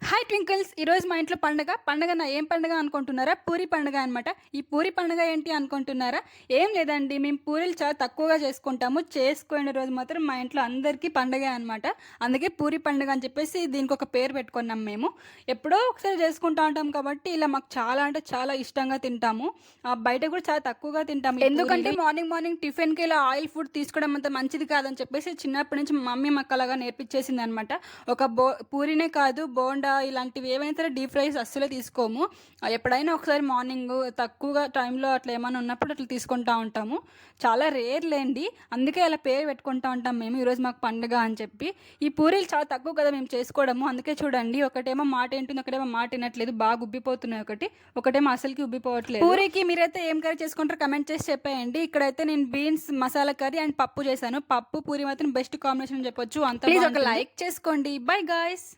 Hi ట్వింకిల్స్. ఈరోజు మా ఇంట్లో పండగ ఏం పండగ అనుకుంటున్నారా? పూరి పండుగ అనమాట. ఈ పూరి పండుగ ఏంటి అనుకుంటున్నారా? ఏం లేదండి, మేము పూరీలు చాలా తక్కువగా చేసుకుంటాము. చేసుకునే రోజు మాత్రం మా ఇంట్లో అందరికీ పండగే అనమాట. అందుకే పూరి పండుగ అని చెప్పేసి దీనికి ఒక పేరు పెట్టుకున్నాం మేము. ఎప్పుడో ఒకసారి చేసుకుంటా ఉంటాం కాబట్టి ఇలా మాకు చాలా అంటే చాలా ఇష్టంగా తింటాము. బయట కూడా చాలా తక్కువగా తింటాము. ఎందుకంటే మార్నింగ్ మార్నింగ్ టిఫిన్కి ఇలా ఆయిల్ ఫుడ్ తీసుకోవడం అంత మంచిది కాదని చెప్పేసి చిన్నప్పటి నుంచి మా మమ్మీ మాకు అలాగా నేర్పించేసింది అనమాట. ఒక పూరినే కాదు, బోండా ఇలాంటివి ఏవైనా సరే డీప్ ఫ్రైస్ అస్సలే తీసుకోము. ఎప్పుడైనా ఒకసారి మార్నింగ్ తక్కువగా టైంలో అట్లా ఏమైనా ఉన్నప్పుడు అట్లా తీసుకుంటా ఉంటాము. చాలా రేర్ లేండి, అందుకే అలా పేరు పెట్టుకుంటా ఉంటాం మేము. ఈరోజు మాకు పండుగ అని చెప్పి. ఈ పూరీలు చాలా తక్కువ కదా మేము చేసుకోవడము, అందుకే చూడండి ఒకటేమో మాట ఏంటుంది, ఒకటేమో మాట వినట్లేదు, బాగా ఉబ్బిపోతున్నాయి. ఒకటేమో అసలుకి ఉబ్బిపోవట్లేదు. పూరీకి మీరైతే ఏం కర్రీ చేసుకుంటారో కమెంట్ చేసి చెప్పేయండి. ఇక్కడైతే నేను బీన్స్ మసాలా కర్రీ అండ్ పప్పు చేశాను. పప్పు పూరి మాత్రం బెస్ట్ కాంబినేషన్ అని చెప్పొచ్చు. అంత ప్లీజ్ ఒక లైక్ చేసుకోండి. By guys.